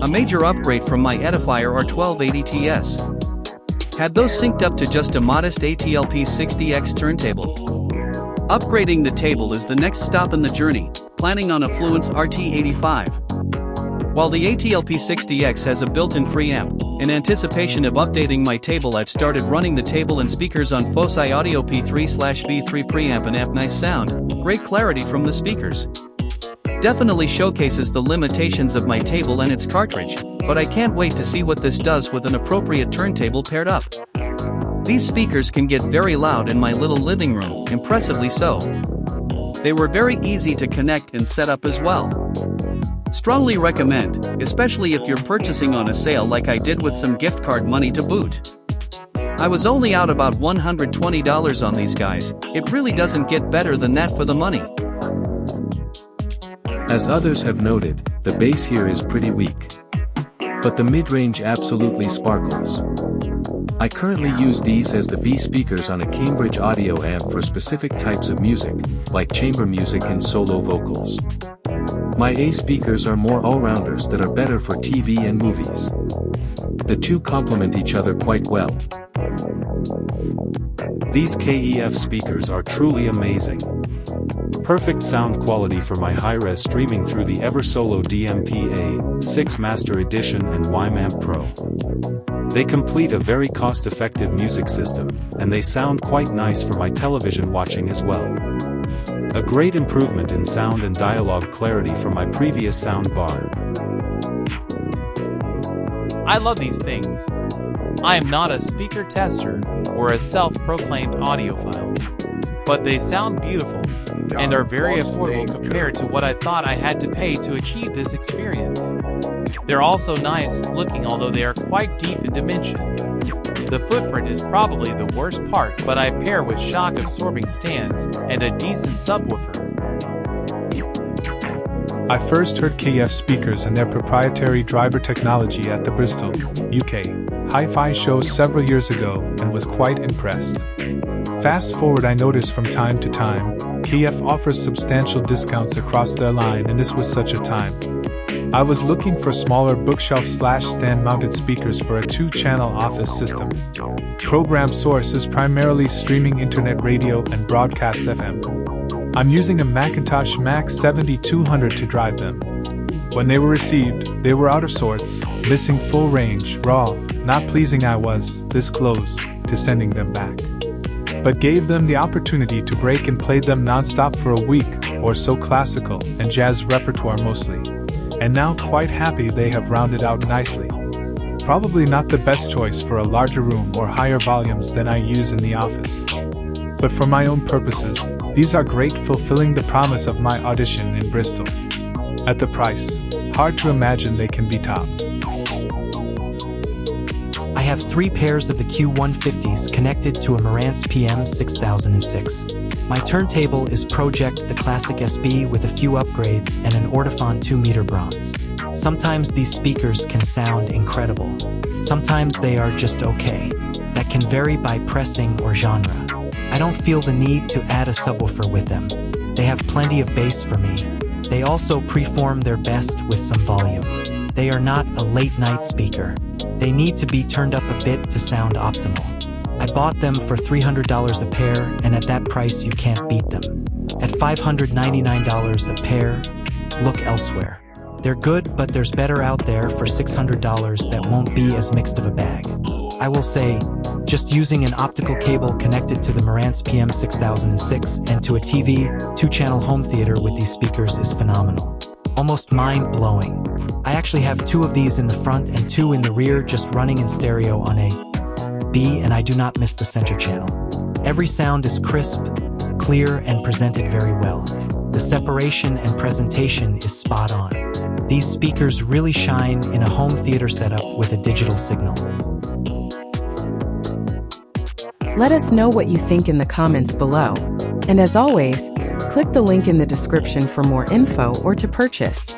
A major upgrade from my Edifier R1280TS. Had those synced up to just a modest ATLP60X turntable. Upgrading the table is the next stop in the journey, planning on a Fluence RT85. While the ATLP60X has a built-in preamp, in anticipation of updating my table, I've started running the table and speakers on Foci Audio P3/V3 preamp and amp. Nice sound, great clarity from the speakers. Definitely showcases the limitations of my table and its cartridge, but I can't wait to see what this does with an appropriate turntable paired up. These speakers can get very loud in my little living room, impressively so. They were very easy to connect and set up as well. Strongly recommend, especially if you're purchasing on a sale like I did with some gift card money to boot. I was only out about $120 on these guys. It really doesn't get better than that for the money. As others have noted, the bass here is pretty weak. But the mid-range absolutely sparkles. I currently use these as the B speakers on a Cambridge audio amp for specific types of music, like chamber music and solo vocals. My A speakers are more all-rounders that are better for TV and movies. The two complement each other quite well. These KEF speakers are truly amazing. Perfect sound quality for my high-res streaming through the Eversolo DMP-A6 Master Edition and YMAMP Pro. They complete a very cost-effective music system, and they sound quite nice for my television watching as well. A great improvement in sound and dialogue clarity from my previous sound bar. I love these things. I am not a speaker tester or a self-proclaimed audiophile, but they sound beautiful and are very affordable compared to what I thought I had to pay to achieve this experience. They're also nice looking, although they are quite deep in dimension. The footprint is probably the worst part, but I pair with shock-absorbing stands and a decent subwoofer. I first heard KEF speakers and their proprietary driver technology at the Bristol, UK, Hi-Fi show several years ago and was quite impressed. Fast forward, I noticed from time to time, KEF offers substantial discounts across their line, and this was such a time. I was looking for smaller bookshelf/stand mounted speakers for a 2-channel office system. Program source is primarily streaming internet radio and broadcast FM. I'm using a Macintosh Mac 7200 to drive them. When they were received, they were out of sorts, missing full range, raw, not pleasing. I was this close to sending them back, but gave them the opportunity to break and played them non-stop for a week or so, classical and jazz repertoire mostly. And now quite happy they have rounded out nicely. Probably not the best choice for a larger room or higher volumes than I use in the office. But for my own purposes, these are great, fulfilling the promise of my audition in Bristol. At the price, hard to imagine they can be topped. I have 3 pairs of the Q150s connected to a Marantz PM6006. My turntable is Project the Classic SB with a few upgrades and an Ortofon 2-meter bronze. Sometimes these speakers can sound incredible. Sometimes they are just okay. That can vary by pressing or genre. I don't feel the need to add a subwoofer with them. They have plenty of bass for me. They also perform their best with some volume. They are not a late-night speaker. They need to be turned up a bit to sound optimal. I bought them for $300 a pair, and at that price you can't beat them. At $599 a pair, look elsewhere. They're good, but there's better out there for $600 that won't be as mixed of a bag. I will say, just using an optical cable connected to the Marantz PM6006 and to a TV, 2-channel home theater with these speakers is phenomenal. Almost mind-blowing. I actually have 2 of these in the front and 2 in the rear, just running in stereo on a B, and I do not miss the center channel. Every sound is crisp, clear, and presented very well. The separation and presentation is spot on. These speakers really shine in a home theater setup with a digital signal. Let us know what you think in the comments below. And as always, click the link in the description for more info or to purchase.